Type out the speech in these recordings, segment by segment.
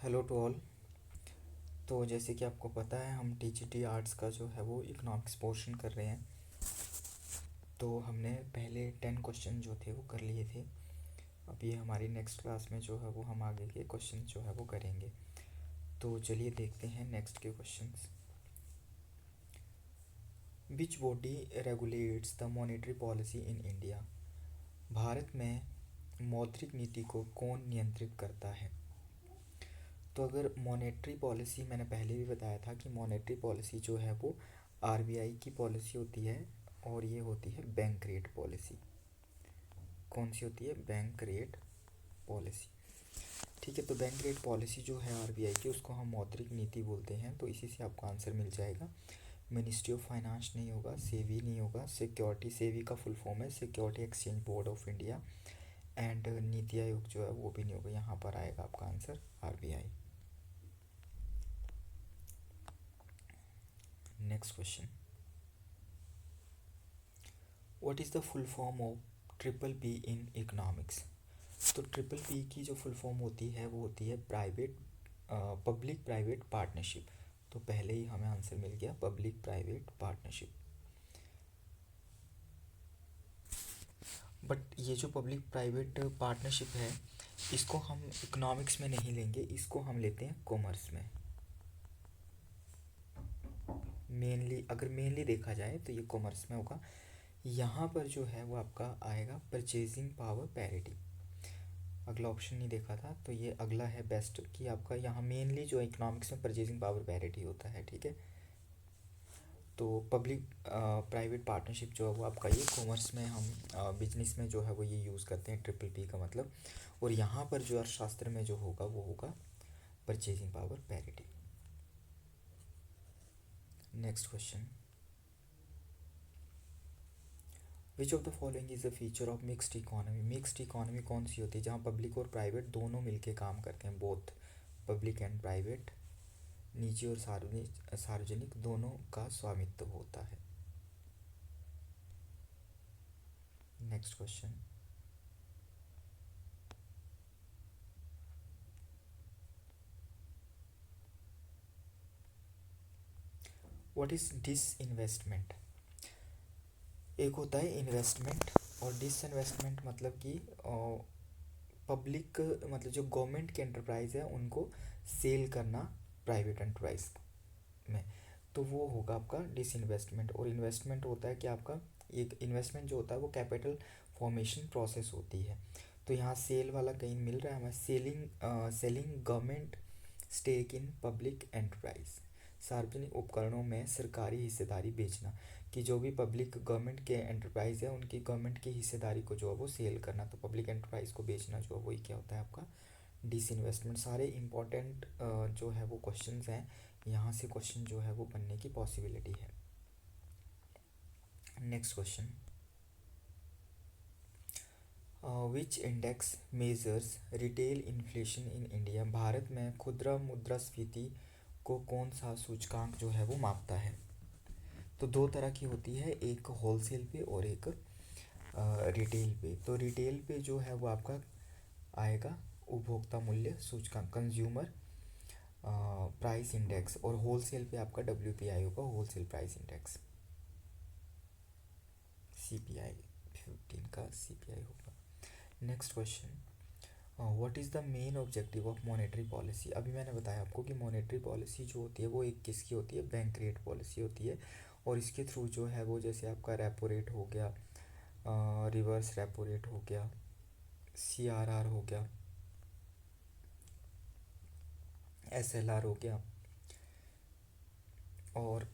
Hello to all. तो जैसे कि आपको पता है हम टीजीटी आर्ट्स का जो है वो इकोनॉमिक्स पोर्शन कर रहे हैं। तो हमने पहले 10 क्वेश्चन जो थे वो कर लिए थे। अब ये हमारी नेक्स्ट क्लास में जो है वो हम आगे के क्वेश्चन जो है वो करेंगे। तो चलिए देखते हैं नेक्स्ट के questions. Which body regulates the monetary policy in India? Bharat में मौद्रिक नीति को कौन नियंत्रित करता है? तो अगर मॉनेटरी पॉलिसी, मैंने पहले भी बताया था कि मॉनेटरी पॉलिसी जो है वो आरबीआई की पॉलिसी होती है और ये होती है बैंक रेट पॉलिसी। कौन सी होती है? Bank rate policy. ठीक है, तो बैंक रेट पॉलिसी जो है आरबीआई की उसको हम मौद्रिक नीति बोलते हैं। तो इसी से आपको आंसर मिल जाएगा। मिनिस्ट्री ऑफ फाइनेंस नहीं होगा, सेवी नहीं होगा, सिक्योरिटी, सेवी का फुल फॉर्म है security exchange board of India, and NITI Aayog जो है वो भी नहीं होगा। यहाँ पर आएगा आपका answer RBI. Next question, what is the full form of triple P in economics? तो ट्रिपल पी की जो फुल फॉर्म होती है वो होती है प्राइवेट पब्लिक प्राइवेट पार्टनरशिप। तो पहले ही हमें आंसर मिल गया, पब्लिक प्राइवेट पार्टनरशिप। बट ये जो पब्लिक प्राइवेट पार्टनरशिप है इसको हम इकोनॉमिक्स में नहीं लेंगे, इसको हम लेते हैं कॉमर्स में। मेनली, अगर मेनली देखा जाए तो ये कॉमर्स में होगा। यहाँ पर जो है वो आपका आएगा परचेजिंग पावर पैरिटी। अगला ऑप्शन नहीं देखा था तो ये अगला है बेस्ट कि आपका यहाँ मेनली जो इकोनॉमिक्स में परचेजिंग पावर पैरिटी होता है। ठीक है, तो पब्लिक प्राइवेट पार्टनरशिप जो है वो आपका ये कॉमर्स में हम बिजनेस में जो है वो ये यूज़ करते हैं ट्रिपल पी का मतलब। और यहाँ पर जो अर्थशास्त्र में जो होगा वो होगा purchasing power parity. Next question, which of the following is a feature of mixed economy? Mixed economy कौन सी होती है? जहाँ पब्लिक और प्राइवेट दोनों मिलके काम करते हैं, बोथ पब्लिक एंड प्राइवेट, निजी और सार्वजनिक सार्वजनिक दोनों का स्वामित्व होता है। Next question, what is disinvestment? एक होता है इन्वेस्टमेंट और डिसइन्वेस्टमेंट मतलब कि पब्लिक मतलब जो गवर्नमेंट की एंटरप्राइज है उनको सेल करना प्राइवेट एंटरप्राइज में, तो वो होगा आपका डिसइन्वेस्टमेंट। और इन्वेस्टमेंट होता है कि आपका एक इन्वेस्टमेंट जो होता है वो कैपिटल फॉर्मेशन प्रोसेस होती है। तो यहाँ सेल वाला कहीं मिल रहा है हमें, selling government stake in public enterprise. सार्वजनिक उपकरणों में सरकारी हिस्सेदारी बेचना, कि जो भी पब्लिक गवर्नमेंट के एंटरप्राइज है उनकी गवर्नमेंट की हिस्सेदारी को जो है वो सेल करना। तो पब्लिक एंटरप्राइज को बेचना जो है वही क्या होता है आपका डिसइन्वेस्टमेंट। सारे इंपॉर्टेंट जो है वो क्वेश्चंस हैं, यहाँ से क्वेश्चन जो है वो बनने की पॉसिबिलिटी है। Next question, which index measures retail inflation in India? Bharat में खुदरा मुद्रास्फीति को कौन सा सूचकांक जो है वो मापता है? तो दो तरह की होती है, एक होलसेल पे और एक रिटेल पे। तो रिटेल पे जो है वो आपका आएगा उपभोक्ता मूल्य सूचकांक, कंज्यूमर प्राइस इंडेक्स, और होलसेल पे आपका डब्ल्यूपीआई होगा, होलसेल प्राइस इंडेक्स। सीपीआई 15 का सीपीआई होगा। Next question, what is the main objective of monetary policy? अभी मैंने बताया आपको कि मॉनेटरी पॉलिसी जो होती है वो एक किसकी होती है? बैंक रेट पॉलिसी होती है। और इसके थ्रू जो है वो जैसे आपका रेपो रेट हो गया, रिवर्स रेपो रेट हो गया, सीआरआर हो गया, एसएलआर हो गया, और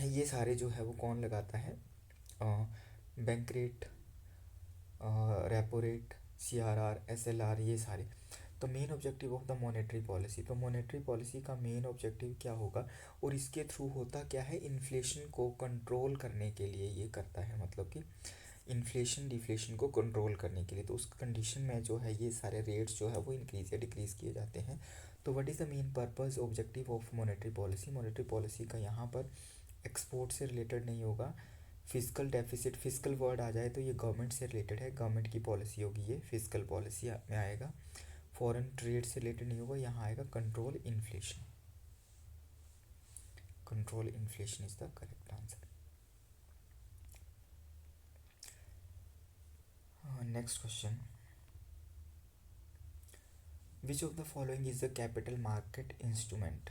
ये सारे जो है वो कौन लगाता है? Bank rate, repo rate, CRR, SLR, ये सारे। तो main objective of the monetary policy, तो मॉनेटरी पॉलिसी का मेन ऑब्जेक्टिव क्या होगा और इसके थ्रू होता क्या है? इन्फ्लेशन को कंट्रोल करने के लिए ये करता है, मतलब कि इन्फ्लेशन डिफ्लेशन को कंट्रोल करने के लिए। तो उस कंडीशन में जो है ये सारे रेट्स जो है वो इंक्रीज या डिक्रीज़ किए जाते हैं। तो what is the main purpose objective of monetary policy? Monetary policy का यहाँ पर एक्सपोर्ट से रिलेटेड नहीं होगा। फिजिकल डेफिसिट, फिजिकल वर्ड आ जाए तो ये गवर्नमेंट से रिलेटेड है, गवर्नमेंट की पॉलिसी होगी, ये फिजिकल पॉलिसी में आएगा। फॉरेन ट्रेड से रिलेटेड नहीं होगा, यहाँ आएगा control inflation. Control inflation is the correct answer. Next question, which of the following is the capital market instrument.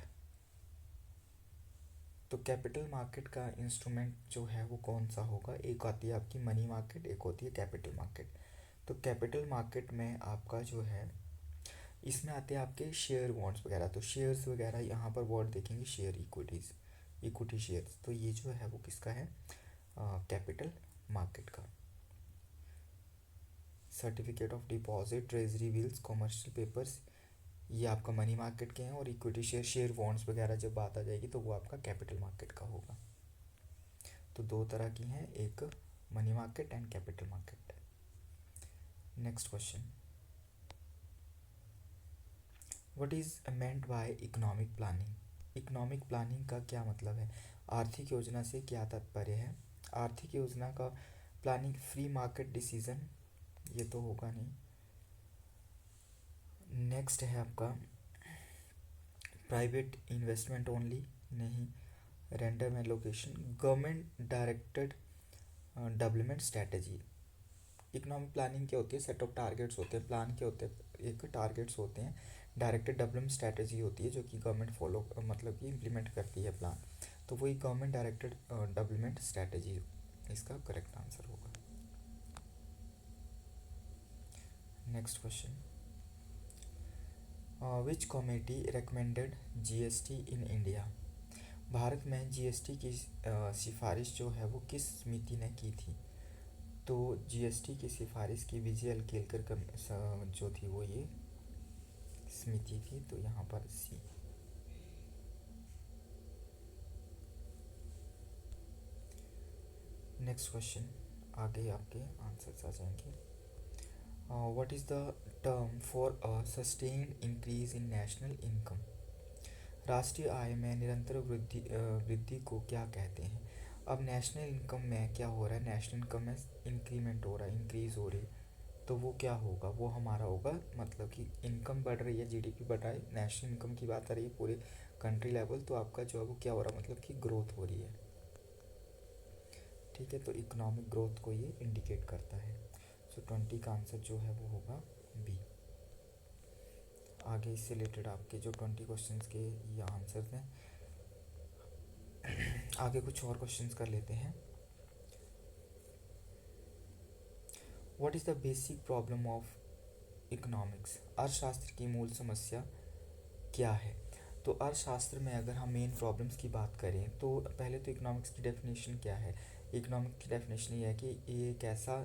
तो कैपिटल मार्केट का इंस्ट्रूमेंट जो है वो कौन सा होगा, एक आती है आपकी मनी मार्केट, एक होती है कैपिटल मार्केट। तो कैपिटल मार्केट में आपका जो है इसमें आते हैं आपके शेयर बॉन्ड्स वगैरह, तो शेयर्स वगैरह यहाँ पर वर्ड देखेंगे शेयर इक्विटीज़, इक्विटी शेयर्स, तो ये जो है वो किसका है, कैपिटल मार्केट का। Certificate of deposit, treasury bills, commercial papers, ये आपका मनी मार्केट के हैं, और इक्विटी शेयर, शेयर बॉन्ड्स वगैरह जब बात आ जाएगी तो वो आपका कैपिटल मार्केट का होगा। तो दो तरह की हैं, एक money market and capital market. Next question, what is meant bye economic planning. Economic planning का क्या मतलब है, आर्थिक योजना से क्या तात्पर्य है। आर्थिक योजना का प्लानिंग, फ्री मार्केट डिसीजन, ये तो होगा नहीं। नेक्स्ट है आपका प्राइवेट इन्वेस्टमेंट ओनली, नहीं। Random allocation, government directed development strategy. Economic planning क्या होती है, सेट ऑफ टारगेट्स होते हैं, प्लान क्या होते हैं, एक टारगेट्स होते हैं। डायरेक्टेड डेवलपमेंट स्ट्रेटजी होती है जो कि गवर्नमेंट फॉलो मतलब कि इम्प्लीमेंट करती है प्लान, तो वही गवर्नमेंट डायरेक्टेड डेवलपमेंट स्ट्रेटजी इसका करेक्ट आंसर होगा। Next question, which committee recommended GST in India. Bharat में जीएसटी की सिफारिश जो है वो किस समिति ने की थी। तो जीएसटी की सिफारिश की विजय एल केलकर जो थी वो ये समिति थी, तो यहाँ पर सी। नेक्स्ट क्वेश्चन, आगे आपके आंसर्स आ जाएंगे। What is the term for a sustained increase in national income. राष्ट्रीय आय में निरंतर वृद्धि को क्या कहते हैं। अब नेशनल इनकम में क्या हो रहा है, नेशनल इनकम में इंक्रीमेंट हो रहा है, इंक्रीज हो रही है, तो वो क्या होगा, वो हमारा होगा मतलब कि इनकम बढ़ रही है, जीडीपी बढ़ रहा है, नेशनल इनकम की बात आ रही है पूरे कंट्री लेवल, तो आपका जो है वो क्या हो रहा है, मतलब कि ग्रोथ हो रही है। ठीक है, तो इकोनॉमिक ग्रोथ को ये इंडिकेट करता है। सो 20 का आंसर जो है वो होगा बी। आगे इससे रिलेटेड आपके जो 20 क्वेश्चंस के ये आंसर्स हैं। आगे कुछ और क्वेश्चंस कर लेते हैं। What is the basic problem of economics. अर्थशास्त्र की मूल समस्या क्या है। तो अर्थशास्त्र में अगर हम मेन प्रॉब्लम्स की बात करें तो पहले तो इकोनॉमिक्स की डेफिनेशन क्या है। इकोनॉमिक्स की डेफिनेशन ये है कि ये एक ऐसा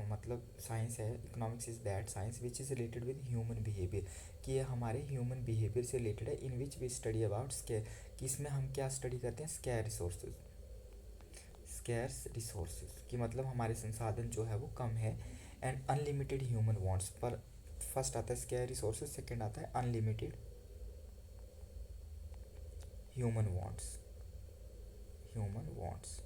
मतलब साइंस है, economics is that science which is related with human behaviour, कि ये हमारे ह्यूमन बिहेवियर से रिलेटेड है। In which we study about scare, कि इसमें हम क्या स्टडी करते हैं, स्केयर रिसोर्सेज, स्केर्स रिसोर्सेज की मतलब हमारे संसाधन जो है वो कम है, एंड अनलिमिटेड ह्यूमन वांट्स। पर फर्स्ट आता है स्केयर रिसोर्सेज, सेकंड आता है unlimited human wants, human wants.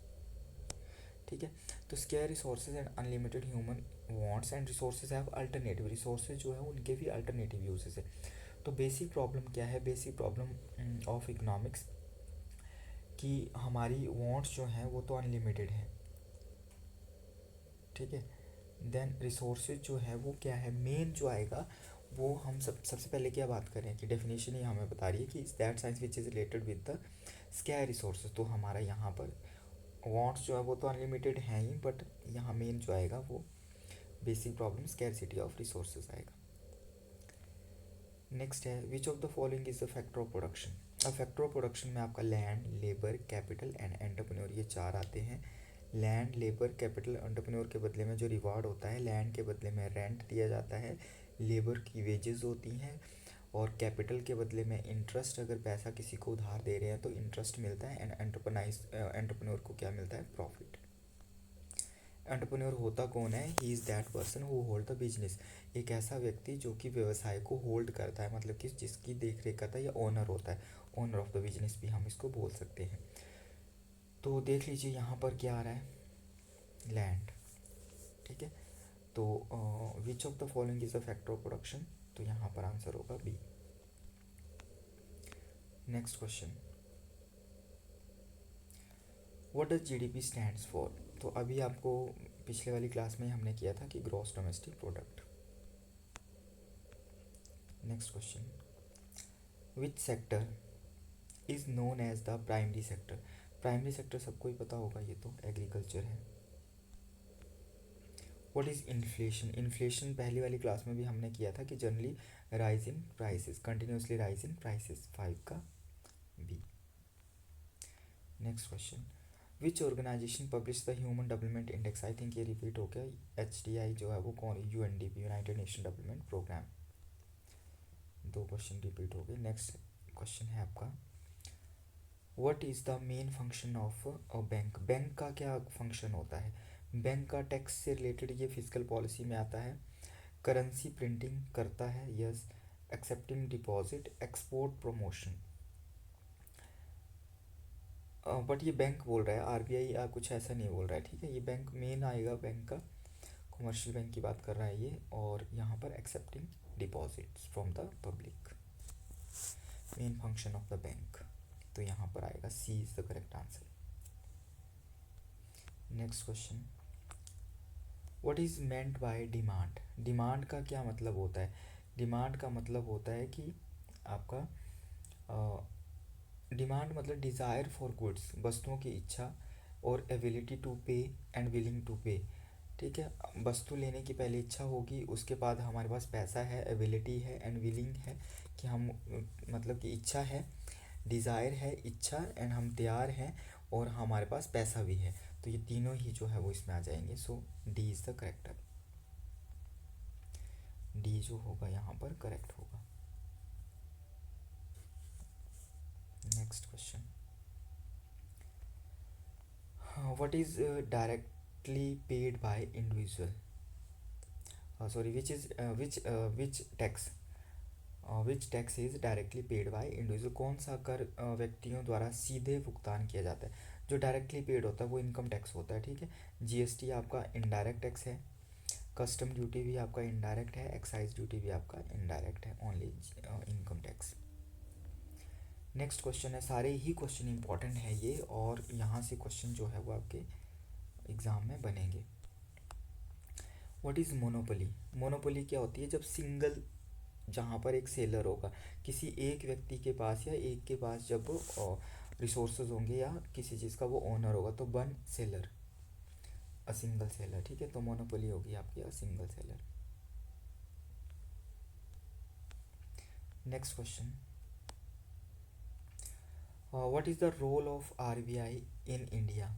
ठीक है, तो square resources and unlimited human wants and resources have alternative, resources जो है उनके भी अल्टरनेटिव यूजेस है। तो बेसिक प्रॉब्लम क्या है, बेसिक प्रॉब्लम ऑफ इकोनॉमिक्स कि हमारी वांट्स जो हैं वो तो अनलिमिटेड है। ठीक है, देन रिसोर्सेज जो है वो क्या है, मेन जो आएगा वो हम सबसे पहले क्या बात करें कि डेफिनेशन ही हमें बता रही है कि that science which is related with the square resources. तो हमारा यहाँ पर वांट्स जो है वो तो अनलिमिटेड हैं ही, बट यहाँ मेन जो आएगा वो basic problem scarcity of resources आएगा। नेक्स्ट है विच of the following is the factor of production. अब फैक्टर ऑफ प्रोडक्शन में आपका land, labour, capital and entrepreneur, ये चार आते हैं। लैंड, लेबर, कैपिटल, एंटरप्रेन्योर के बदले में जो रिवार्ड होता है, लैंड के बदले में रेंट दिया जाता है, लेबर की वेजेस होती हैं, और कैपिटल के बदले में इंटरेस्ट, अगर पैसा किसी को उधार दे रहे हैं तो इंटरेस्ट मिलता है, एंड एंटरप्रेन्योर को क्या मिलता है, प्रॉफिट। एंटरप्रेन्योर होता कौन है, he is that person who hold the business, एक ऐसा व्यक्ति जो कि व्यवसाय को होल्ड करता है, मतलब कि जिसकी देख रेख करता है, या ओनर होता है, ओनर ऑफ द बिजनेस भी हम इसको बोल सकते हैं। तो देख लीजिए यहाँ पर क्या आ रहा है, लैंड। ठीक है, तो which of the following is the factor of production, तो यहाँ पर आंसर होगा B. Next question, what does GDP stands for? तो अभी आपको पिछले वाली क्लास में हमने किया था कि gross domestic product. Next question, which sector is known as the primary sector? Primary sector सबको ही पता होगा, ये तो एग्रीकल्चर है। What is inflation? इन्फ्लेशन पहली वाली क्लास में भी हमने किया था कि generally rise in prices, continuously rise in prices, 5 का B. Next question, which organisation publish the human development index? I think ये रिपीट हो गया। HDI जो है वो कौन? UNDP, United Nation development programme. 2 question repeat हो गए। नेक्स्ट क्वेश्चन है आपका, what is the main function of a bank? Bank का क्या फंक्शन होता है? बैंक का टैक्स से रिलेटेड ये फिजिकल पॉलिसी में आता है। करेंसी प्रिंटिंग करता है, yes. Accepting deposit, export promotion. But ये बैंक बोल रहा है, RBI कुछ ऐसा नहीं बोल रहा है, ठीक है। ये बैंक मेन आएगा, बैंक का कमर्शियल बैंक की बात कर रहा है ये। और यहाँ पर accepting deposits from the public, main function of the bank. तो यहाँ पर आएगा C is the correct answer. Next question, what is meant by demand? Demand का क्या मतलब होता है? डिमांड का मतलब होता है कि आपका डिमांड मतलब डिज़ायर फॉर गुड्स, वस्तुओं की इच्छा, और एबिलिटी टू पे एंड विलिंग टू पे, ठीक है। वस्तु लेने की पहले इच्छा होगी, उसके बाद हमारे पास पैसा है, एबिलिटी है, एंड विलिंग है कि हम मतलब कि इच्छा है, डिज़ायर है, इच्छा, एंड हम तैयार हैं, और हमारे पास पैसा भी है। तो ये तीनों ही जो है वो इसमें आ जाएंगे। So D is the correct. D जो होगा यहाँ पर करेक्ट होगा। Next question, what is directly paid by individual? Sorry, which tax is directly paid by individual? कौन सा कर व्यक्तियों द्वारा सीधे भुगतान किया जाता है? जो डायरेक्टली पेड होता है वो इनकम टैक्स होता है, ठीक है। GST आपका इनडायरेक्ट टैक्स है, कस्टम ड्यूटी भी आपका इनडायरेक्ट है, एक्साइज ड्यूटी भी आपका इनडायरेक्ट है, only income tax. Next question है, सारे ही क्वेश्चन इंपॉर्टेंट है ये, और यहाँ से क्वेश्चन जो है वो आपके एग्ज़ाम में बनेंगे। What is monopoly? मोनोपोली क्या होती है? जब सिंगल, जहाँ पर एक सेलर होगा, किसी एक व्यक्ति के पास या एक के पास जब रिसोर्सेज होंगे या किसी चीज़ का वो ओनर होगा, तो one seller, a single seller, ठीक है। तो मोनोपोली होगी आपकी a single seller. Next question, what is the role of RBI in India?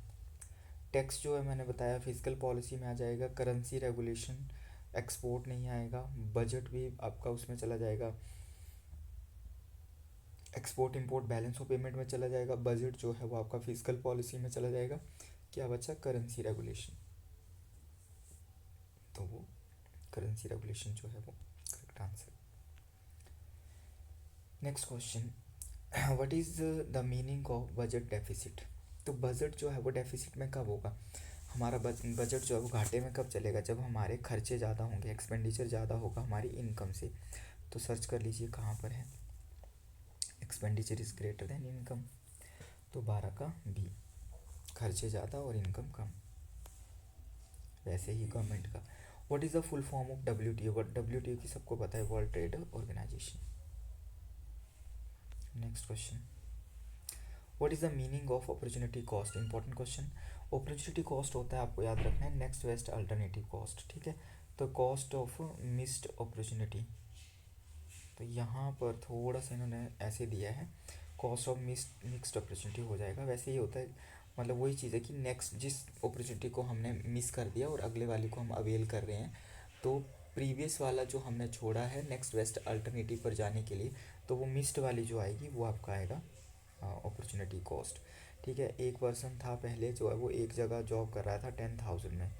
Tax जो है मैंने बताया फिजिकल पॉलिसी में आ जाएगा, करेंसी रेगुलेशन, एक्सपोर्ट नहीं आएगा, बजट भी आपका उसमें चला जाएगा, export import balance of payment में चला जाएगा, बजट जो है वो आपका फिजिकल पॉलिसी में चला जाएगा। क्या बचा? Currency regulation. तो वो करेंसी रेगुलेशन जो है वो correct answer. Next question, what is the meaning of budget deficit? तो बजट जो है वो डेफिसिट में कब होगा? हमारा बजट जो है वो घाटे में कब चलेगा? जब हमारे खर्चे ज़्यादा होंगे, एक्सपेंडिचर ज़्यादा होगा हमारी इनकम से। तो सर्च कर लीजिए कहाँ पर है, expenditure is greater than income. तो 12 का बी, खर्चे ज़्यादा और इनकम कम। वैसे ही गवर्नमेंट का। What is the full form of WTO? WTO की सबको पता है, world trade organisation. Next question, what is the meaning of opportunity cost? Important question. Opportunity cost होता है, आपको याद रखना है, नेक्स्ट बेस्ट अल्टरनेटिव कॉस्ट, ठीक है। तो कॉस्ट ऑफ मिस्ड अपॉर्चुनिटी, तो यहाँ पर थोड़ा सा इन्होंने ऐसे दिया है, कॉस्ट ऑफ मिक्स्ड अपॉर्चुनिटी हो जाएगा। वैसे ही होता है, मतलब वही चीज़ है कि नेक्स्ट जिस अपॉर्चुनिटी को हमने मिस कर दिया और अगले वाले को हम अवेल कर रहे हैं, तो प्रीवियस वाला जो हमने छोड़ा है नेक्स्ट बेस्ट अल्टरनेटिव पर जाने के लिए, तो वो मिस्ड वाली जो आएगी वो आपका आएगा अपॉर्चुनिटी कॉस्ट, ठीक है। एक पर्सन था पहले जो है वो एक जगह जॉब कर रहा था 10,000 में,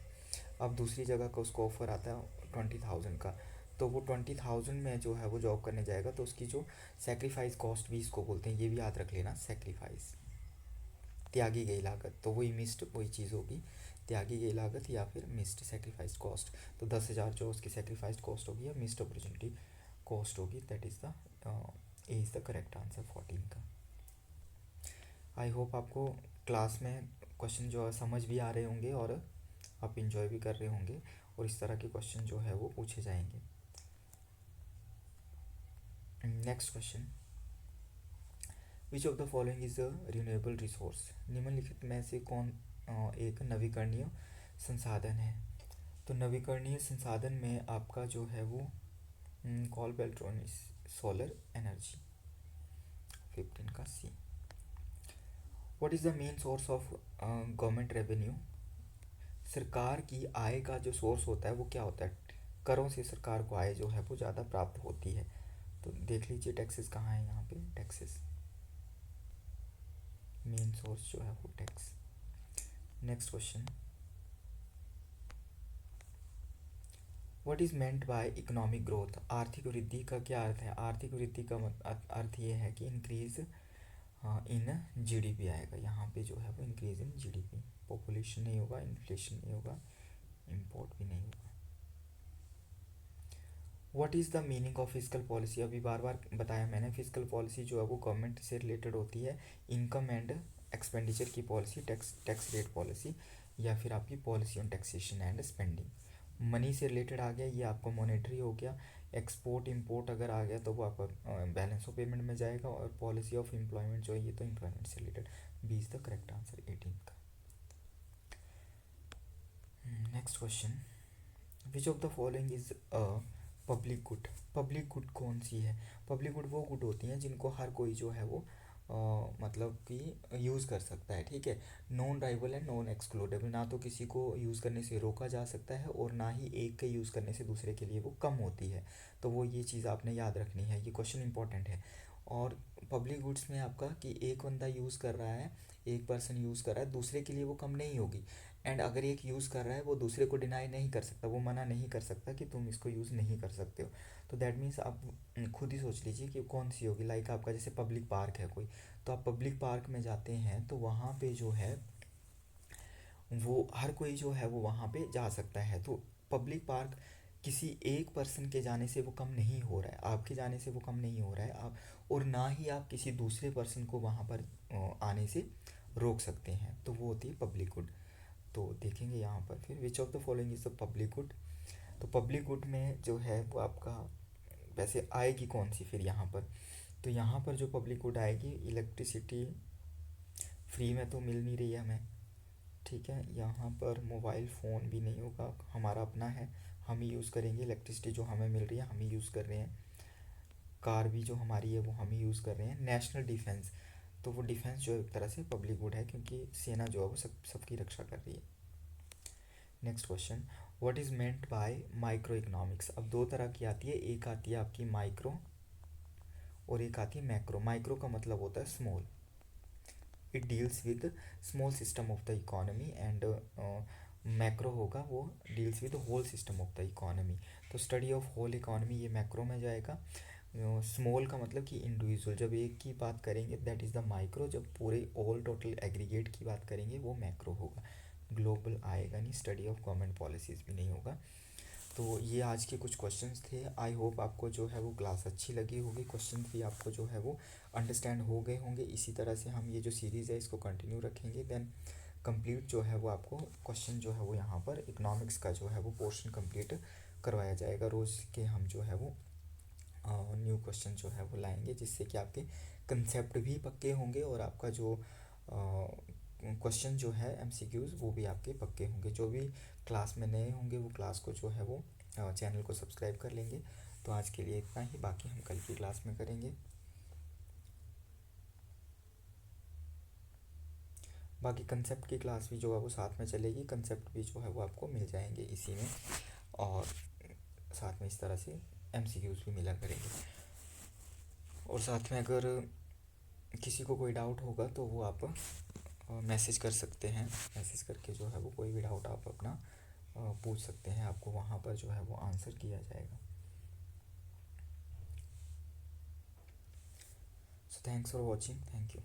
अब दूसरी जगह का उसको ऑफर आता है 20,000 का, तो वो 20,000 में जो है वो जॉब करने जाएगा, तो उसकी जो सेक्रीफाइस कॉस्ट भी इसको बोलते हैं, ये भी याद रख लेना, सेक्रीफाइस, त्यागी गई लागत। तो वही मिस्ड वही चीज़ होगी, त्यागी गई लागत या फिर मिस्ड सेक्रीफाइस कॉस्ट। तो 10,000 जो उसकी सेक्रीफाइस कॉस्ट होगी या मिस्ड अपॉर्चुनिटी कॉस्ट होगी, that is the A is the correct answer 14 का। आई होप आपको क्लास में क्वेश्चन जो है समझ भी आ रहे होंगे और आप इंजॉय भी कर रहे होंगे, और इस तरह के क्वेश्चन जो है वो पूछे जाएंगे। Next question, which of the following is a renewable resource, निम्नलिखित में से कौन एक नवीकरणीय संसाधन है। तो नवीकरणीय संसाधन में आपका जो है वो कॉल बेल्ट्रॉनिस सोलर एनर्जी, 15 का C. What is the main source of government revenue, सरकार की आय का जो सोर्स होता है वो क्या होता है, करों से सरकार को आय जो है वो ज़्यादा प्राप्त होती है। तो देख लीजिए टैक्सेस कहाँ है, यहाँ पे टैक्सेस, मेन सोर्स जो है वो tax. Next question, what is meant by economic growth, आर्थिक वृद्धि का क्या अर्थ है। आर्थिक वृद्धि का अर्थ ये है कि इंक्रीज इन जीडीपी आएगा, यहाँ पे जो है वो इंक्रीज इन जीडीपी, पॉपुलेशन नहीं होगा, इन्फ्लेशन नहीं होगा, इम्पोर्ट भी नहीं होगा। What is the meaning of physical policy, अभी बार बार बताया मैंने, फिजिकल पॉलिसी जो है वो गवर्नमेंट से रिलेटेड होती है, इनकम एंड एक्सपेंडिचर की पॉलिसी, टैक्स रेट पॉलिसी, या फिर आपकी policy on taxation and spending. Money से रिलेटेड आ गया, ये आपको मॉनेटरी हो गया। एक्सपोर्ट इम्पोर्ट अगर आ गया तो वो आपका बैलेंस ऑफ पेमेंट में जाएगा, और पॉलिसी ऑफ एम्प्लॉयमेंट जो है ये तो एम्प्लॉयमेंट से related. B is the correct answer 18 का। Next question, which of the following is public good, public good कौन सी है। पब्लिक गुड वो गुड होती हैं जिनको हर कोई जो है वो मतलब कि यूज़ कर सकता है, ठीक है। Non rival and non excludable, ना तो किसी को यूज़ करने से रोका जा सकता है और ना ही एक के यूज़ करने से दूसरे के लिए वो कम होती है। तो वो ये चीज़ आपने याद रखनी है, ये क्वेश्चन इंपॉर्टेंट है। और पब्लिक गुड्स में आपका कि एक बंदा यूज़ कर रहा है, एक पर्सन यूज़ कर रहा है, दूसरे के लिए वो कम नहीं होगी। एंड अगर एक यूज़ कर रहा है वो दूसरे को डिनाई नहीं कर सकता, वो मना नहीं कर सकता कि तुम इसको यूज़ नहीं कर सकते हो। तो दैट मीन्स आप खुद ही सोच लीजिए कि कौन सी होगी। लाइक आपका जैसे पब्लिक पार्क है कोई, तो आप पब्लिक पार्क में जाते हैं तो वहाँ पे जो है वो हर कोई जो है वो वहाँ पे जा सकता है। तो पब्लिक पार्क किसी एक पर्सन के जाने से वो कम नहीं हो रहा है, आपके जाने से वो कम नहीं हो रहा है आप, और ना ही आप किसी दूसरे पर्सन को वहाँ पर आने से रोक सकते हैं। तो वो होती है पब्लिक गुड। तो देखेंगे यहाँ पर फिर विच of the following is the public good. तो पब्लिक गुड में जो है वो आपका वैसे आएगी कौन सी फिर यहाँ पर। तो यहाँ पर जो पब्लिक गुड आएगी, इलेक्ट्रिसिटी फ्री में तो मिल नहीं रही है हमें, ठीक है। यहाँ पर मोबाइल फ़ोन भी नहीं होगा, हमारा अपना है, हम ही यूज़ करेंगे। इलेक्ट्रिसिटी जो हमें मिल रही है हम ही यूज़ कर रहे हैं। कार भी जो हमारी है वो हम ही यूज़ कर रहे हैं। नेशनल डिफेंस, तो वो डिफेंस जो एक तरह से पब्लिक गुड है, क्योंकि सेना जो है वो सबकी रक्षा कर रही है। Next question, what is meant by micro economics. अब दो तरह की आती है, एक आती है आपकी माइक्रो और एक आती है मैक्रो। माइक्रो का मतलब होता है small, it deals with small system of the economy, and macro होगा वो deals with whole system of the economy. तो स्टडी ऑफ होल इकोनॉमी ये मैक्रो में जाएगा। स्मॉल का मतलब कि इंडिविजुअल, जब एक की बात करेंगे दैट इज़ द माइक्रो, जब पूरे ऑल टोटल एग्रीगेट की बात करेंगे वो मैक्रो होगा। ग्लोबल आएगा नहीं, स्टडी ऑफ गवर्नमेंट पॉलिसीज़ भी नहीं होगा। तो ये आज के कुछ क्वेश्चंस थे। आई होप आपको जो है वो क्लास अच्छी लगी होगी, क्वेश्चन भी आपको जो है वो अंडरस्टैंड हो गए होंगे। इसी तरह से हम ये जो सीरीज़ है इसको कंटिन्यू रखेंगे, देन कंप्लीट जो है वो आपको क्वेश्चन जो है वो यहाँ पर इकोनॉमिक्स का जो है वो पोर्शन कंप्लीट करवाया जाएगा। रोज़ के हम जो है वो न्यू क्वेश्चन जो है वो लाएंगे, जिससे कि आपके कंसेप्ट भी पक्के होंगे और आपका जो क्वेश्चन जो है एमसीक्यूज़ वो भी आपके पक्के होंगे। जो भी क्लास में नए होंगे वो क्लास को जो है वो चैनल को सब्सक्राइब कर लेंगे। तो आज के लिए इतना ही, बाकी हम कल की क्लास में करेंगे। बाकी कंसेप्ट की क्लास भी जो है वो साथ में चलेगी, कंसेप्ट भी जो है वो आपको मिल जाएंगे इसी में, और साथ में इस तरह से एमसीक्यूज़ भी मिला करेंगे। और साथ में अगर किसी को कोई डाउट होगा तो वो आप मैसेज कर सकते हैं, मैसेज करके जो है वो कोई भी डाउट आप अपना पूछ सकते हैं, आपको वहाँ पर जो है वो आंसर किया जाएगा। So thanks for watching, thank you.